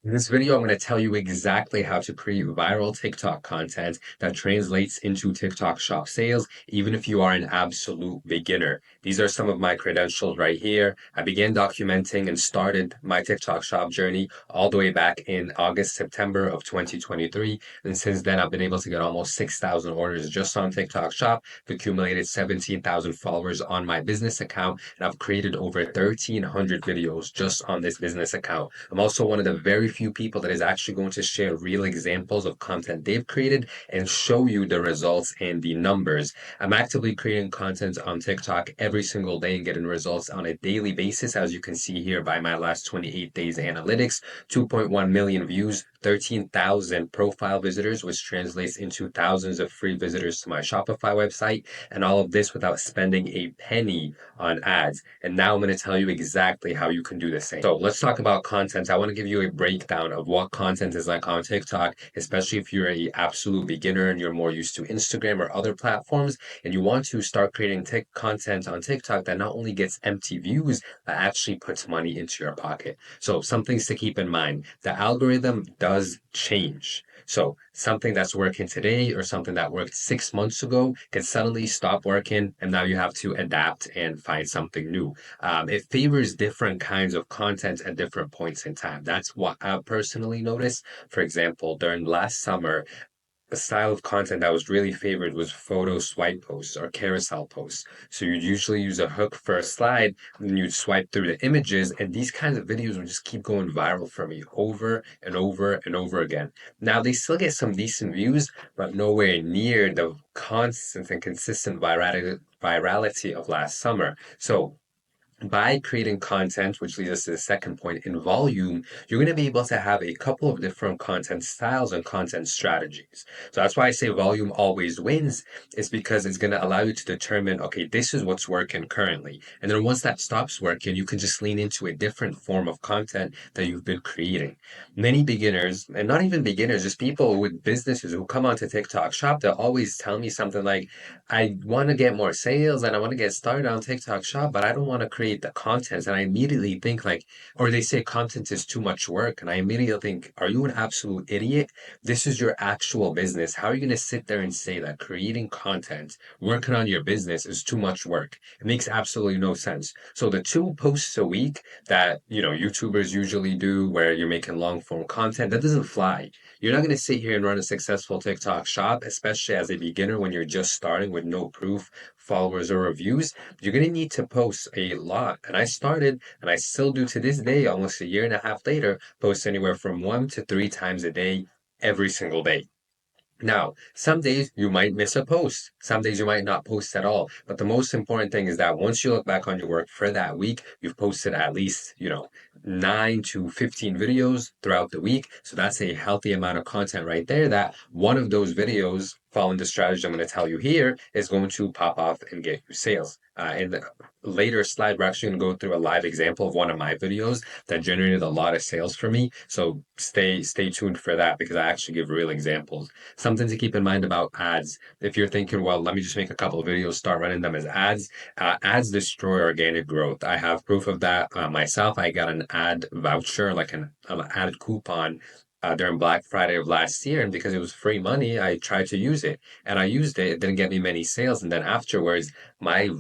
In this video, I'm going to tell you exactly how to create viral TikTok content that translates into TikTok shop sales, even if you are an absolute beginner. These are some of my credentials right here. I began documenting and started my TikTok shop journey all the way back in August, September of 2023. And since then, I've been able to get almost 6,000 orders just on TikTok shop. I've accumulated 17,000 followers on my business account, and I've created over 1,300 videos just on this business account. I'm also one of the very few people that is actually going to share real examples of content they've created and show you the results and the numbers. I'm actively creating content on TikTok every single day and getting results on a daily basis, as you can see here by my last 28 days analytics. 2.1 million views, 13,000 profile visitors, which translates into thousands of free visitors to my Shopify website, and all of this without spending a penny on ads. And now I'm going to tell you exactly how you can do the same. So let's talk about content. I want to give you a breakdown of what content is like on TikTok, especially if you're a absolute beginner and you're more used to Instagram or other platforms, and you want to start creating content on TikTok that not only gets empty views, but actually puts money into your pocket. So some things to keep in mind. The algorithm does change. So something that's working today or something that worked 6 months ago can suddenly stop working, and now you have to adapt and find something new. It favors different kinds of content at different points in time. That's what I personally noticed. For example, during last summer, the style of content that was really favored was photo swipe posts or carousel posts. So you'd usually use a hook for a slide, and you'd swipe through the images, and these kinds of videos would just keep going viral for me over and over and over again. Now they still get some decent views, but nowhere near the constant and consistent virality of last summer. So by creating content, which leads us to the second point, in volume, you're going to be able to have a couple of different content styles and content strategies. So that's why I say volume always wins, is because it's going to allow you to determine, okay, this is what's working currently. And then once that stops working, you can just lean into a different form of content that you've been creating. Many beginners, and not even beginners, just people with businesses who come onto TikTok Shop, they'll always tell me something like, I want to get more sales and I want to get started on TikTok Shop, but I don't want to create the content. And I immediately think like, or they say content is too much work. And I immediately think, are you an absolute idiot? This is your actual business. How are you going to sit there and say that creating content, working on your business is too much work? It makes absolutely no sense. So the 2 posts a week that, YouTubers usually do where you're making long form content, that doesn't fly. You're not going to sit here and run a successful TikTok shop, especially as a beginner when you're just starting with no proof, followers, or reviews. You're going to need to post a lot. And I started, and I still do to this day, almost a year and a half later, post anywhere from 1 to 3 times a day, every single day. Now, some days you might miss a post. Some days you might not post at all. But the most important thing is that once you look back on your work for that week, you've posted at least, 9 to 15 videos throughout the week. So that's a healthy amount of content right there that one of those videos, following the strategy I'm going to tell you here, is going to pop off and get you sales. In the later slide, we're actually going to go through a live example of one of my videos that generated a lot of sales for me. So stay tuned for that because I actually give real examples. Something to keep in mind about ads. If you're thinking, well, let me just make a couple of videos, start running them as ads. Ads destroy organic growth. I have proof of that myself. I got an ad voucher, like an ad coupon during Black Friday of last year. And because it was free money, I tried to use it. And I used it. It didn't get me many sales. And then afterwards, my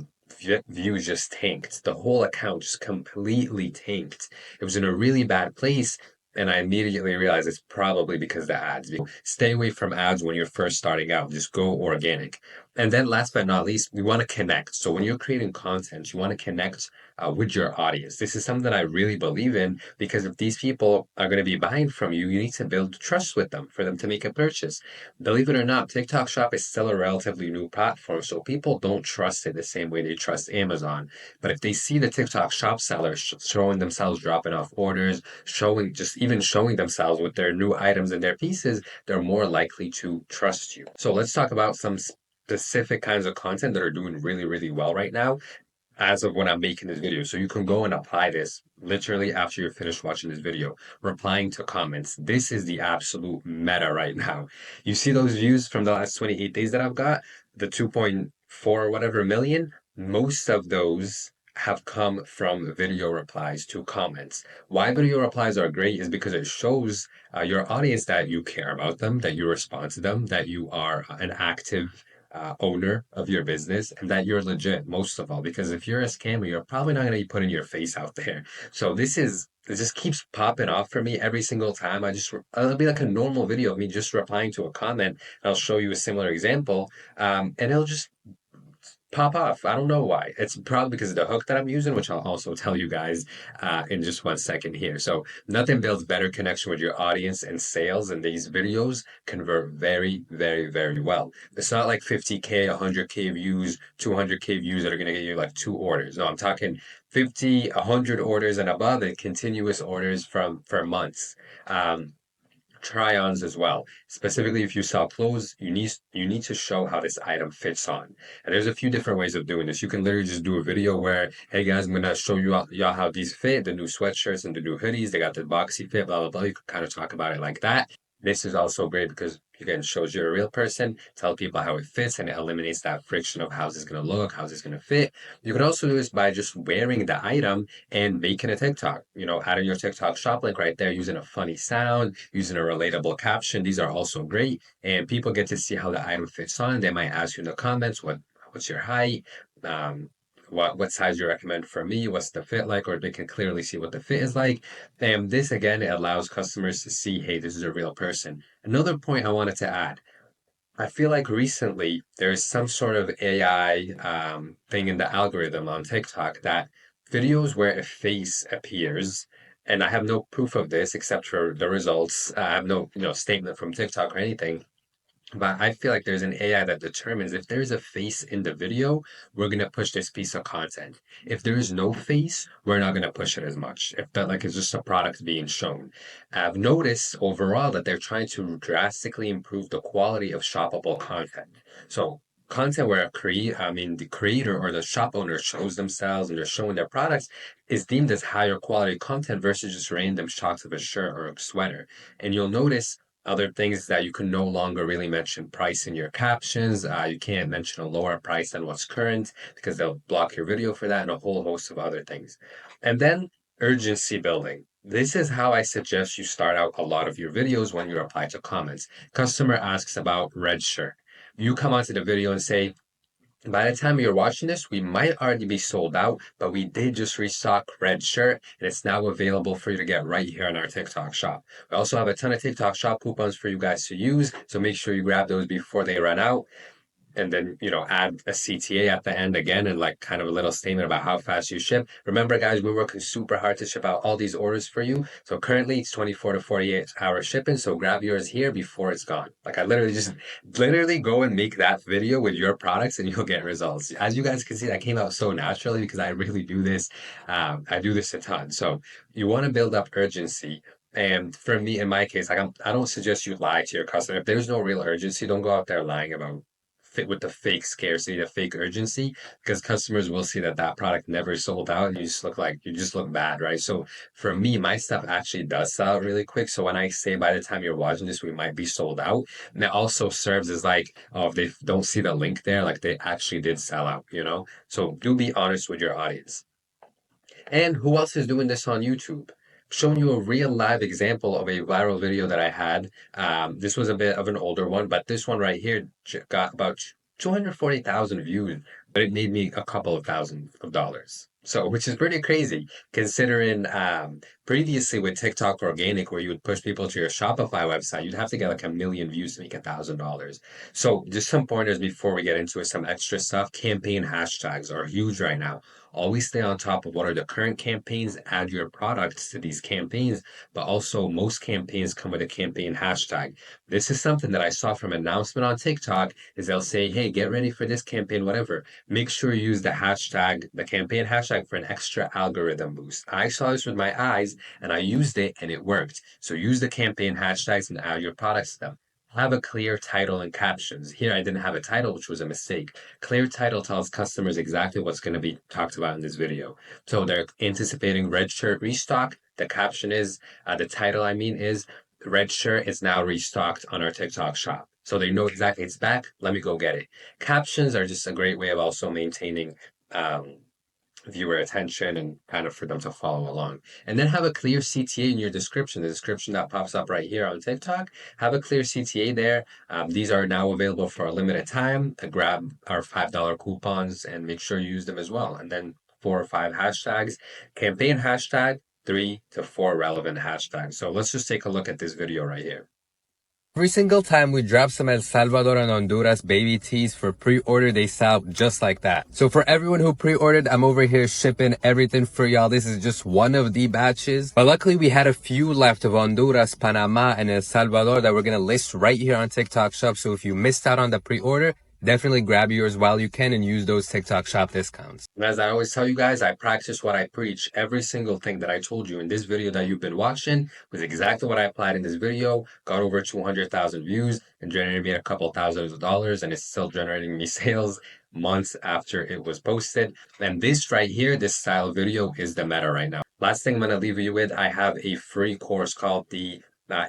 views just tanked. The whole account just completely tanked. It was in a really bad place. And I immediately realized it's probably because of the ads. Stay away from ads when you're first starting out. Just go organic. And then last but not least, we want to connect. So when you're creating content, you want to connect with your audience. This is something that I really believe in because if these people are going to be buying from you, you need to build trust with them for them to make a purchase. Believe it or not, TikTok Shop is still a relatively new platform, so people don't trust it the same way they trust Amazon. But if they see the TikTok Shop seller showing themselves dropping off orders, even showing themselves with their new items and their pieces, they're more likely to trust you. So let's talk about some specific kinds of content that are doing really, really well right now as of when I'm making this video. So you can go and apply this literally after you're finished watching this video, replying to comments. This is the absolute meta right now. You see those views from the last 28 days that I've got, the 2.4 or whatever million? Most of those have come from video replies to comments. Why video replies are great is because it shows your audience that you care about them, that you respond to them, that you are an active owner of your business, and that you're legit, most of all. Because if you're a scammer, you're probably not going to be putting your face out there. So it just keeps popping off for me every single time. It'll be like a normal video of me just replying to a comment. And I'll show you a similar example, and it'll just pop off. I don't know why. It's probably because of the hook that I'm using, which I'll also tell you guys in just 1 second here. So nothing builds better connection with your audience and sales, and these videos convert very, very, very well. It's not like 50K, 100K views, 200K views that are going to get you like 2 orders. No, I'm talking 50, 100 orders and above, and continuous orders from for months. Try-ons as well. Specifically, if you sell clothes, you need to show how this item fits on. And there's a few different ways of doing this. You can literally just do a video where, hey guys, I'm gonna show you y'all how these fit, the new sweatshirts and the new hoodies. They got the boxy fit, blah blah blah. You can kind of talk about it like that. This is also great because again shows you're a real person, tell people how it fits, and it eliminates that friction of how's this gonna look, how's this gonna fit. You can also do this by just wearing the item and making a TikTok. Adding your TikTok shop link right there, using a funny sound, using a relatable caption. These are also great, and people get to see how the item fits on. They might ask you in the comments, what's your height? Um, what size you recommend for me? What's the fit like? Or they can clearly see what the fit is like. And this again, it allows customers to see, hey, this is a real person. Another point I wanted to add. I feel like recently there's some sort of AI thing in the algorithm on TikTok that videos where a face appears, and I have no proof of this except for the results. I have no, statement from TikTok or anything. But I feel like there's an AI that determines if there's a face in the video, we're gonna push this piece of content. If there is no face, we're not gonna push it as much. If that like is just a product being shown. I've noticed overall that they're trying to drastically improve the quality of shoppable content. So content where the creator or the shop owner shows themselves and they're showing their products is deemed as higher quality content versus just random shots of a shirt or a sweater. And you'll notice other things that you can no longer really mention price in your captions. You can't mention a lower price than what's current because they'll block your video for that and a whole host of other things. And then urgency building. This is how I suggest you start out a lot of your videos when you reply to comments. Customer asks about red shirt. You come onto the video and say, by the time you're watching this, we might already be sold out, but we did just restock red shirt and it's now available for you to get right here on our TikTok shop. We also have a ton of TikTok shop coupons for you guys to use, so make sure you grab those before they run out and then add a CTA at the end again and like kind of a little statement about how fast you ship. Remember guys, we're working super hard to ship out all these orders for you. So currently it's 24 to 48 hour shipping, so grab yours here before it's gone. Like I literally go and make that video with your products and you'll get results. As you guys can see, that came out so naturally because I really do this. I do this a ton. So you want to build up urgency. And for me, in my case, I don't suggest you lie to your customer. If there's no real urgency, don't go out there lying about fit with the fake scarcity, the fake urgency, because customers will see that that product never sold out and you just look bad, right? So for me, my stuff actually does sell out really quick. So when I say by the time you're watching this, we might be sold out, and it also serves as like, oh, if they don't see the link there, like they actually did sell out. So do be honest with your audience. And who else is doing this on YouTube? Showing you a real live example of a viral video that I had. This was a bit of an older one, but this one right here got about 240,000 views, but it made me a couple of thousand of dollars. So, which is pretty crazy considering previously with TikTok organic, where you would push people to your Shopify website, you'd have to get like 1,000,000 views to make $1,000. So, just some pointers before we get into it, some extra stuff. Campaign hashtags are huge right now. Always stay on top of what are the current campaigns, add your products to these campaigns, but also most campaigns come with a campaign hashtag. This is something that I saw from an announcement on TikTok is they'll say, hey, get ready for this campaign, whatever. Make sure you use the hashtag, the campaign hashtag for an extra algorithm boost. I saw this with my eyes and I used it and it worked. So use the campaign hashtags and add your products to them. Have a clear title and captions. Here I didn't have a title, which was a mistake. Clear title tells customers exactly what's going to be talked about in this video. So they're anticipating red shirt restock. The caption is, the title I mean is, red shirt is now restocked on our TikTok shop. So they know exactly it's back. Let me go get it. Captions are just a great way of also maintaining um, viewer attention and kind of for them to follow along. And then have a clear CTA in your description, the description that pops up right here on TikTok. Have a clear CTA there. These are now available for a limited time. Grab our $5 coupons and make sure you use them as well. And then 4 or 5 hashtags, campaign hashtag, 3 to 4 relevant hashtags. So let's just take a look at this video right here. Every single time we drop some El Salvador and Honduras baby tees for pre-order, they sell just like that. So for everyone who pre-ordered, I'm over here shipping everything for y'all. This is just one of the batches. But luckily we had a few left of Honduras, Panama, and El Salvador that we're going to list right here on TikTok Shop. So if you missed out on the pre-order, definitely grab yours while you can and use those TikTok Shop discounts. And as I always tell you guys, I practice what I preach. Every single thing that I told you in this video that you've been watching was exactly what I applied in this video. Got over 200,000 views and generated me a couple thousands of dollars, and it's still generating me sales months after it was posted. And this right here, this style video is the meta right now. Last thing I'm going to leave you with, I have a free course called the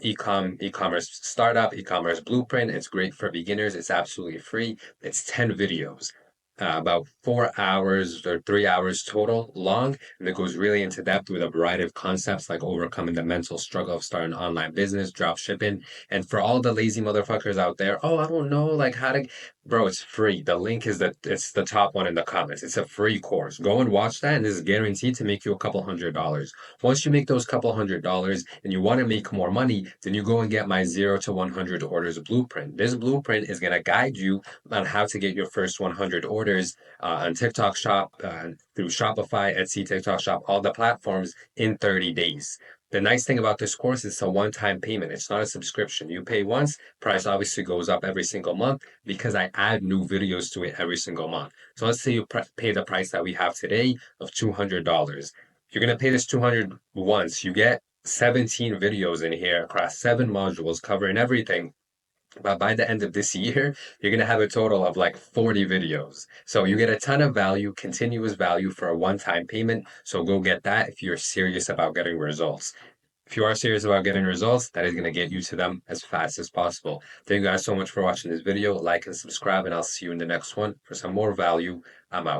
e-commerce startup, e-commerce blueprint. It's great for beginners. It's absolutely free. It's 10 videos, about 4 hours or 3 hours total long. And it goes really into depth with a variety of concepts like overcoming the mental struggle of starting an online business, drop shipping. And for all the lazy motherfuckers out there, oh, I don't know, like how to, bro, it's free. The link is it's the top one in the comments. It's a free course. Go and watch that, and this is guaranteed to make you a couple $100. Once you make those couple $100 and you want to make more money, then you go and get my 0 to 100 orders blueprint. This blueprint is going to guide you on how to get your first 100 orders on TikTok Shop, through Shopify, Etsy, TikTok Shop, all the platforms in 30 days. The nice thing about this course is it's a one-time payment. It's not a subscription. You pay once, price obviously goes up every single month because I add new videos to it every single month. So let's say you pay the price that we have today of $200. You're going to pay this 200 once. You get 17 videos in here across 7 modules covering everything. But by the end of this year, you're going to have a total of like 40 videos. So you get a ton of value, continuous value for a one-time payment. So go get that if you're serious about getting results. If you are serious about getting results, that is going to get you to them as fast as possible. Thank you guys so much for watching this video. Like and subscribe, and I'll see you in the next one for some more value. I'm out.